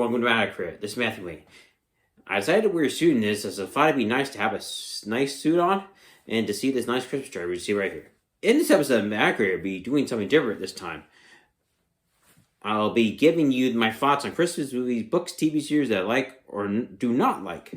welcome to my career. This is Matthew Wayne. I decided to wear a suit in this as I thought it'd be nice to have a nice suit on and to see this nice Christmas tree we see right here. In this episode of my career, I'll be doing something different this time. I'll be giving you my thoughts on Christmas movies, books, TV series that I like or do not like.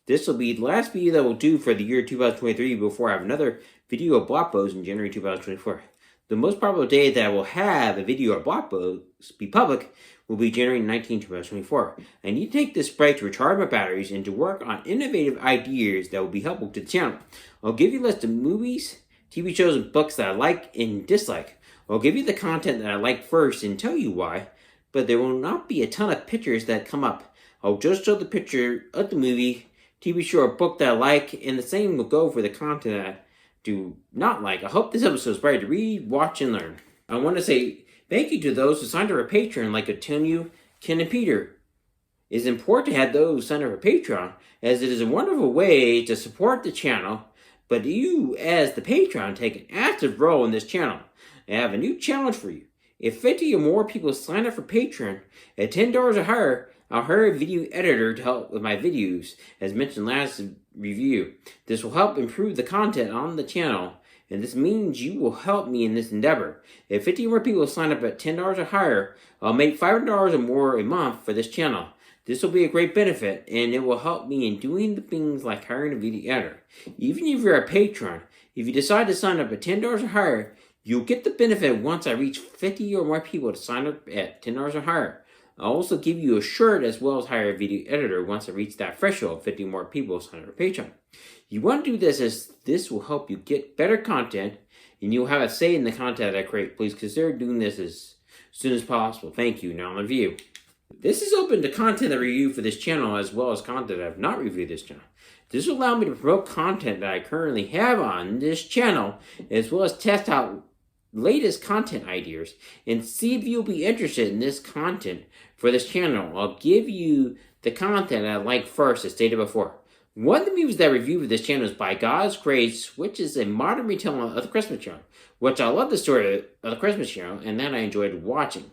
This will be the last video that we'll do for the year 2023 before I have another video of blog posts in January 2024. The most probable day that I will have a video or blog post be public will be January 19, 2024. I need to take this break to recharge my batteries and to work on innovative ideas that will be helpful to the channel. I'll give you a list of movies, TV shows, and books that I like and dislike. I'll give you the content that I like first and tell you why, but there will not be a ton of pictures that come up. I'll just show the picture of the movie, TV show, or book that I like, and the same will go for the content that I do not like. I hope this episode is ready to read, watch, and learn. I want to say thank you to those who signed up for Patreon, like Atenu, Ken, and Peter. It is important to have those sign up for Patreon, as it is a wonderful way to support the channel, but you, as the Patreon, take an active role in this channel. I have a new challenge for you. If 50 or more people sign up for Patreon at $10 or higher, I'll hire a video editor to help with my videos, as mentioned last review. This will help improve the content on the channel, and this means you will help me in this endeavor. If 50 or more people sign up at $10 or higher, I'll make $500 or more a month for this channel. This will be a great benefit, and it will help me in doing the things like hiring a video editor. Even if you're a patron, if you decide to sign up at $10 or higher, you'll get the benefit once I reach 50 or more people to sign up at $10 or higher. I'll also give you a shirt as well as hire a video editor once I reach that threshold of 50 more people sign up for Patreon. You want to do this as this will help you get better content and you'll have a say in the content I create. Please consider doing this as soon as possible. Thank you. Now on the review. This is open to content I review for this channel as well as content I have not reviewed this channel. This will allow me to promote content that I currently have on this channel as well as test out latest content ideas and see if you'll be interested in this content for this channel. I'll give you the content I like first, as stated before. One of the movies that I reviewed for this channel is By God's Grace, which is a modern retelling of the Christmas Carol, which I love the story of the Christmas Carol and that I enjoyed watching.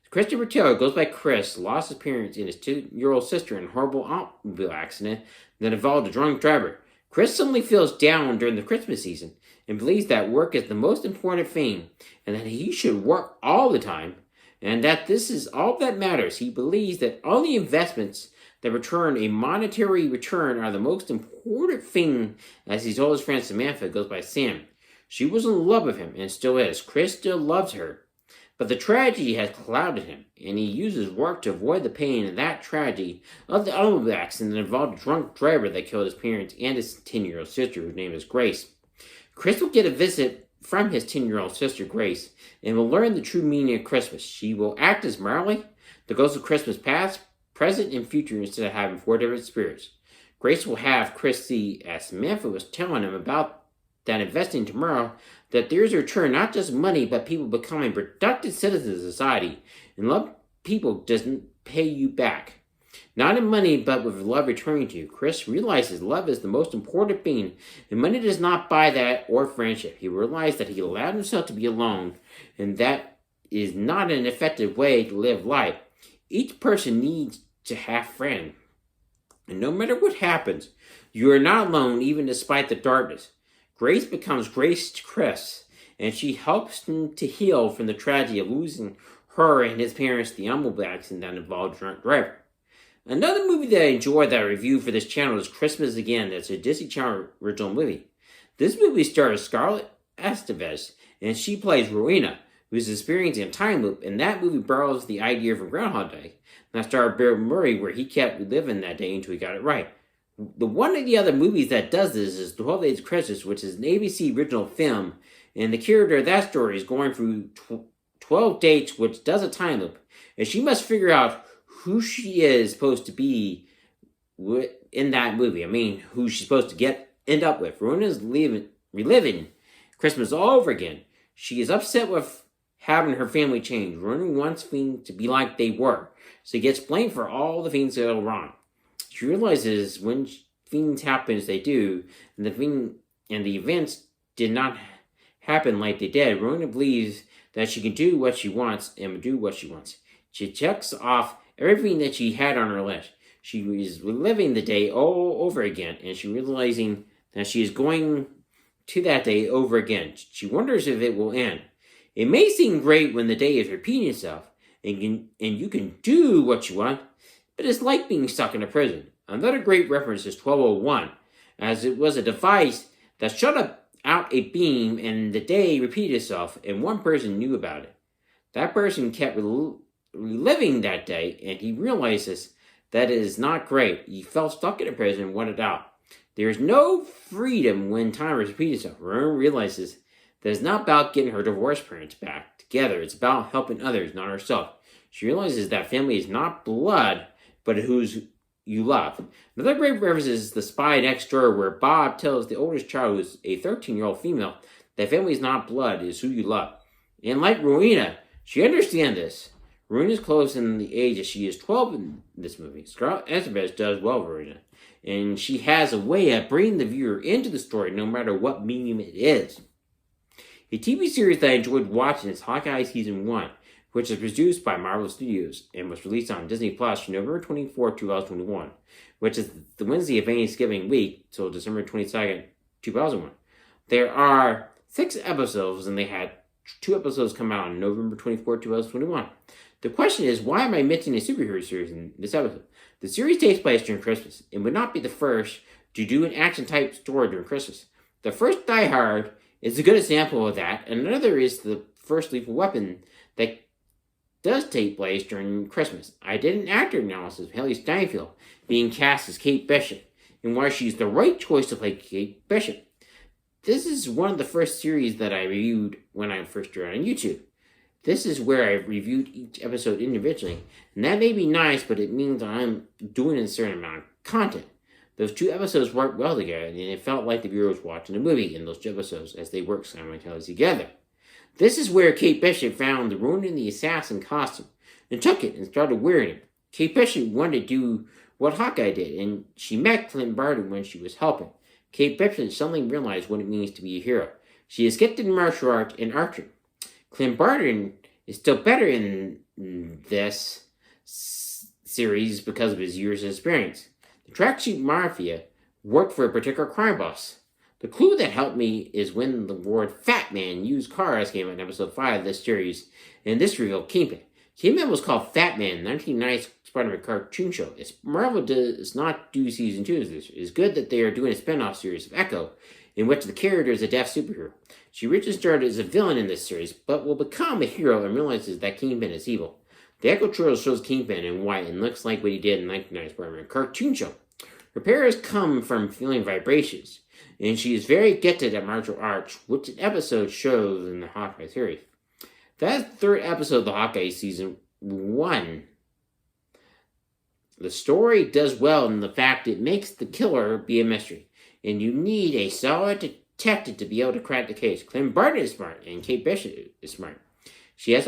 Christopher Taylor goes by Chris, lost his parents and his 2-year-old sister in a horrible automobile accident that involved a drunk driver. Chris suddenly feels down during the Christmas season and believes that work is the most important thing and that he should work all the time and that this is all that matters. He believes that only investments that return a monetary return are the most important thing, as he told his friend Samantha, goes by Sam. She was in love with him and still is. Chris still loves her. But the tragedy has clouded him, and he uses work to avoid the pain of that tragedy of the automobile accident that involved a drunk driver that killed his parents and his 10-year-old sister, whose name is Grace. Chris will get a visit from his 10-year-old sister, Grace, and will learn the true meaning of Christmas. She will act as Marley, the ghost of Christmas past, present, and future, instead of having 4 different spirits. Grace will have Chris see, as Samantha was telling him about that investing tomorrow, that there's a return, not just money, but people becoming productive citizens of society. And love people doesn't pay you back. Not in money, but with love returning to you. Chris realizes love is the most important thing, and money does not buy that or friendship. He realized that he allowed himself to be alone, and that is not an effective way to live life. Each person needs to have friends. And no matter what happens, you are not alone, even despite the darkness. Grace becomes Grace to Chris, and she helps him to heal from the tragedy of losing her and his parents to the automobile accident that involved a drunk driver. Another movie that I enjoyed that I reviewed for this channel is Christmas Again. That's a Disney Channel original movie. This movie stars Scarlett Estevez, and she plays Rowena, who is experiencing a time loop, and that movie borrows the idea from Groundhog Day. And that starred Bill Murray, where he kept living that day until he got it right. The one of the other movies that does this is 12 Days of Christmas, which is an ABC original film, and the character of that story is going through 12 dates, which does a time loop, and she must figure out who she is supposed to be in that movie. I mean, who she's supposed to end up with. Rona's reliving Christmas all over again. She is upset with having her family change. Rona wants things to be like they were, so he gets blamed for all the things that go wrong. She realizes when things happen as they do, and the events did not happen like they did. Rona believes that she can do what she wants and do what she wants. She checks off everything that she had on her list. She is reliving the day all over again, and she realizing that she is going to that day over again. She wonders if it will end. It may seem great when the day is repeating itself, and you can do what you want, but it's like being stuck in a prison. Another great reference is 1201, as it was a device that shot out a beam and the day repeated itself, and one person knew about it. That person kept reliving that day, and he realizes that it is not great. He felt stuck in a prison and wanted out. There is no freedom when time repeats itself. Rowan realizes that it's not about getting her divorced parents back together. It's about helping others, not herself. She realizes that family is not blood, but who's you love. Another great reference is The Spy Next Door, where Bob tells the oldest child, who is a 13-year-old female, that family is not blood, it's who you love. And like Rowena, she understands this. Rowena is close in the age as she is 12 in this movie. Scarlett Enterprise does well for Rowena, and she has a way of bringing the viewer into the story no matter what medium it is. A TV series that I enjoyed watching is Hawkeye Season 1, which is produced by Marvel Studios and was released on Disney Plus November 24, 2021, which is the Wednesday of Thanksgiving week till December 22nd, 2001. There are 6 episodes, and they had 2 episodes come out on November 24, 2021. The question is, why am I mentioning a superhero series in this episode? The series takes place during Christmas and would not be the first to do an action-type story during Christmas. The first Die Hard is a good example of that, and another is the first Lethal Weapon that does take place during Christmas. I did an actor analysis of Hailee Steinfeld being cast as Kate Bishop and why she's the right choice to play Kate Bishop. This is one of the first series that I reviewed when I first started on YouTube. This is where I reviewed each episode individually, and that may be nice, but it means I'm doing a certain amount of content. Those 2 episodes worked well together, and it felt like the viewer was watching a movie in those 2 episodes as they worked simultaneously together. This is where Kate Bishop found the Ronan the Assassin costume and took it and started wearing it. Kate Bishop wanted to do what Hawkeye did, and she met Clint Barton when she was helping. Kate Bishop suddenly realized what it means to be a hero. She is gifted in martial arts and archery. Clint Barton is still better in this series because of his years of experience. The Tracksuit Mafia worked for a particular crime boss. The clue that helped me is when the word Fat Man used cars came out in episode 5 of this series, and this revealed Kingpin. Kingpin was called Fat Man in the 1990s Spider-Man cartoon show. Marvel does not do season 2 of this. It is good that they are doing a spin-off series of Echo, in which the character is a deaf superhero. She originally started as a villain in this series, but will become a hero and realizes that Kingpin is evil. The Echo trailer shows Kingpin in white and looks like what he did in the 1990s Spider-Man cartoon show. Her powers come from feeling vibrations, and she is very gifted at martial arts, which an episode shows in the Hawkeye series. That's the 3rd episode of the Hawkeye Season 1. The story does well in the fact it makes the killer be a mystery, and you need a solid detective to be able to crack the case. Clint Barton is smart, and Kate Bishop is smart. She has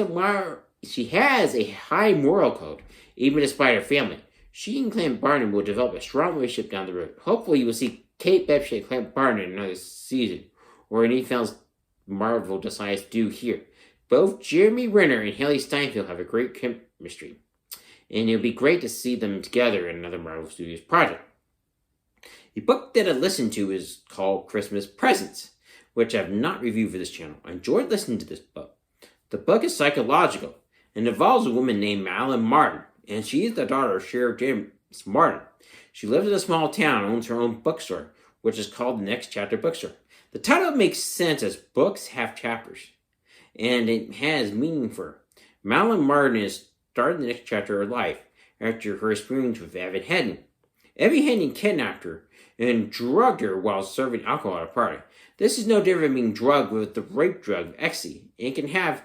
a high moral code, even despite her family. She and Clint Barton will develop a strong relationship down the road. Hopefully you will see Kate Bishop and Clint Barton in another season, or anything else Marvel decides to do here. Both Jeremy Renner and Hailee Steinfeld have a great chemistry, and it'll be great to see them together in another Marvel Studios project. The book that I listened to is called Christmas Presents, which I have not reviewed for this channel. I enjoyed listening to this book. The book is psychological and involves a woman named Madeline Martin, and she is the daughter of Sheriff James Martin. She lives in a small town and owns her own bookstore, which is called the Next Chapter Bookstore. The title makes sense as books have chapters, and it has meaning for her. Madeline Martin is starting the next chapter of her life after her experience with Evan Henning. Evan Henning kidnapped her and drugged her while serving alcohol at a party. This is no different than being drugged with the rape drug ecstasy, and it can have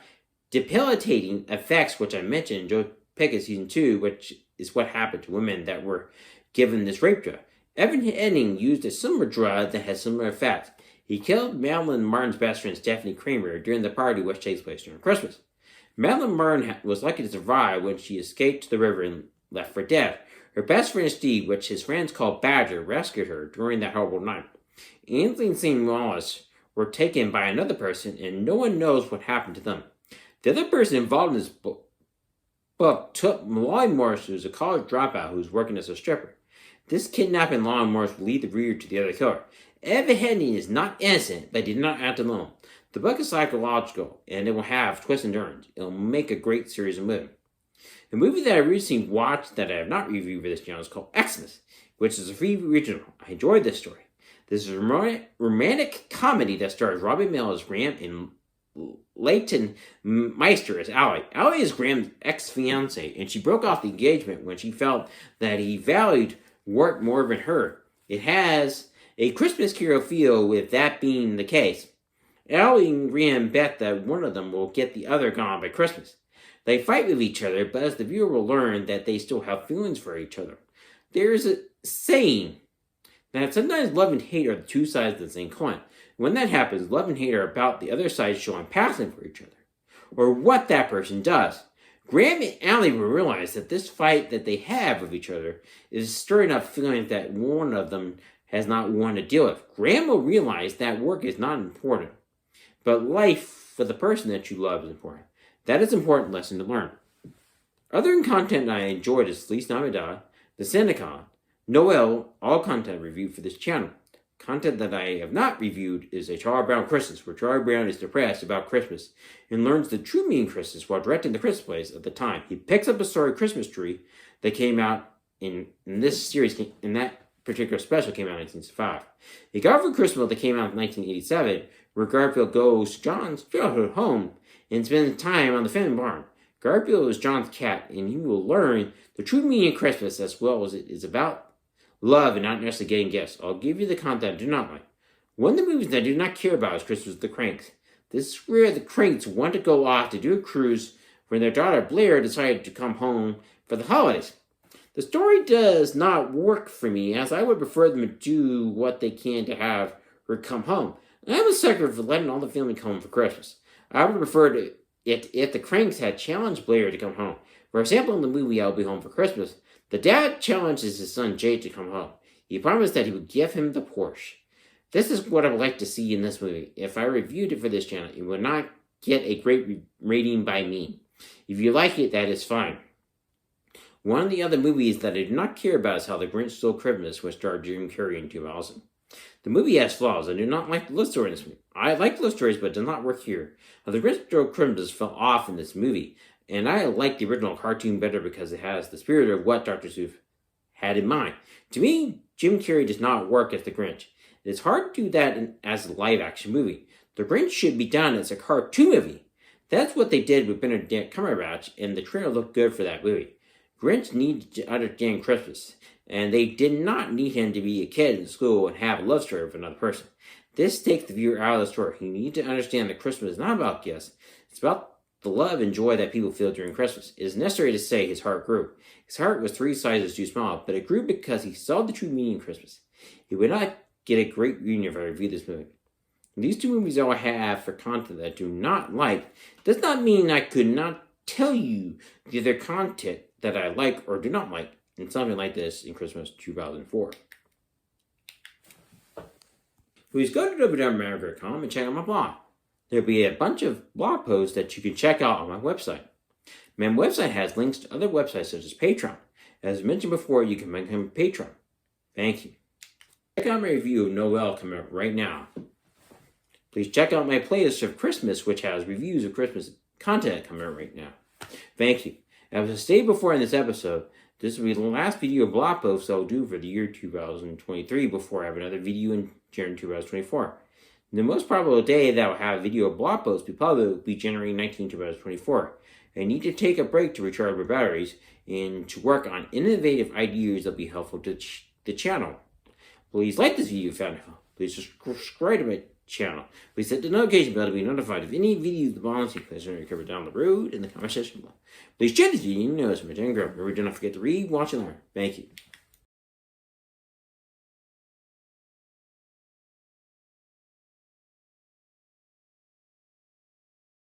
debilitating effects, which I mentioned in Joe Pickett Season 2, which is what happened to women that were given this rape drug. Evan Henning used a similar drug that has similar effects. He killed Madeline Martin's best friend Stephanie Kramer during the party which takes place during Christmas. Madeline Martin was lucky to survive when she escaped to the river and left for dead. Her best friend Steve, which his friends called Badger, rescued her during that horrible night. Anthony and St. Wallace were taken by another person, and no one knows what happened to them. The other person involved in this book, Molly Morris is a college dropout who's working as a stripper. This kidnapping Molly Morris will lead the reader to the other killer. Evan Henning is not innocent, but did not act alone. The book is psychological, and it will have twists and turns. It will make a great series of movies. The movie that I recently watched that I have not reviewed for this channel is called Xmas, which is a free original. I enjoyed this story. This is a romantic comedy that stars Robin Mills as Graham and Leighton Meister as Allie. Allie is Graham's ex-fiancée, and she broke off the engagement when she felt that he valued work more than her. It has a Christmas Carol feel, with that being the case. Allie and Graham bet that one of them will get the other gone by Christmas. They fight with each other, but as the viewer will learn that they still have feelings for each other. There is a saying that sometimes love and hate are the two sides of the same coin. When that happens, love and hate are about the other side showing passion for each other, or what that person does. Graham and Allie will realize that this fight that they have with each other is stirring up feelings that one of them has not wanted to deal with. Graham will realize that work is not important, but life for the person that you love is important. That is an important lesson to learn. Other content I enjoyed is Feliz Navidad, The Cinecon, Noel, all content reviewed for this channel. Content that I have not reviewed is A Charlie Brown Christmas, where Charlie Brown is depressed about Christmas and learns the true meaning of Christmas while directing the Christmas plays at the time. He picks up a story, Christmas Tree, that came out in this series, in that particular special came out in 1965. A Garfield Christmas that came out in 1987, where Garfield goes to John's childhood home and spends time on the family barn. Garfield is John's cat, and he will learn the true meaning of Christmas as well as it is about love and not necessarily getting gifts. I'll give you the content I do not like. One of the movies that I do not care about is Christmas with the Cranks. This is where the Cranks want to go off to do a cruise when their daughter Blair decided to come home for the holidays. The story does not work for me, as I would prefer them to do what they can to have her come home. I'm a sucker for letting all the family come home for Christmas. I would prefer it if the Cranks had challenged Blair to come home. For example, in the movie I'll Be Home for Christmas, the dad challenges his son Jay to come home. He promised that he would give him the Porsche. This is what I would like to see in this movie. If I reviewed it for this channel, it would not get a great rating by me. If you like it, that is fine. One of the other movies that I do not care about is How the Grinch Stole Christmas, which starred Jim Carrey in 2000. The movie has flaws. I do not like the love story in this movie. I like love stories, but it does not work here. How the Grinch Stole Christmas fell off in this movie, and I like the original cartoon better because it has the spirit of what Dr. Seuss had in mind. To me, Jim Carrey does not work as the Grinch. It is hard to do that as a live-action movie. The Grinch should be done as a cartoon movie. That's what they did with Benedict Cumberbatch, and the trailer looked good for that movie. Grinch needed to understand Christmas, and they did not need him to be a kid in school and have a love story with another person. This takes the viewer out of the story. You need to understand that Christmas is not about gifts. It's about the love and joy that people feel during Christmas. It is necessary to say his heart grew. His heart was 3 sizes too small, but it grew because he saw the true meaning of Christmas. He would not get a great reunion if I reviewed this movie. And these 2 movies all I have for content that I do not like does not mean I could not tell you the other content that I like or do not like in something like this in Christmas 2004. Please go to www.america.com and check out my blog. There'll be a bunch of blog posts that you can check out on my website. My website has links to other websites such as Patreon. As mentioned before, you can become a patron. Thank you. Check out my review of Noel coming up right now. Please check out my playlist of Christmas, which has reviews of Christmas content coming up right now. Thank you. As I stated before in this episode, this will be the last video blog post I'll do for the year 2023 before I have another video in January 2024. The most probable day that I'll have a video blog post be published will be January 19, 2024. I need to take a break to recharge my batteries and to work on innovative ideas that will be helpful to the channel. Please like this video if you found it helpful. Please subscribe to my channel. Please set the notification bell to be notified of any videos the volunteer plays are covered down the road in the comment section below. Please share this video and notice my channel grow. Remember, do not forget to read, watch, and learn. Thank you.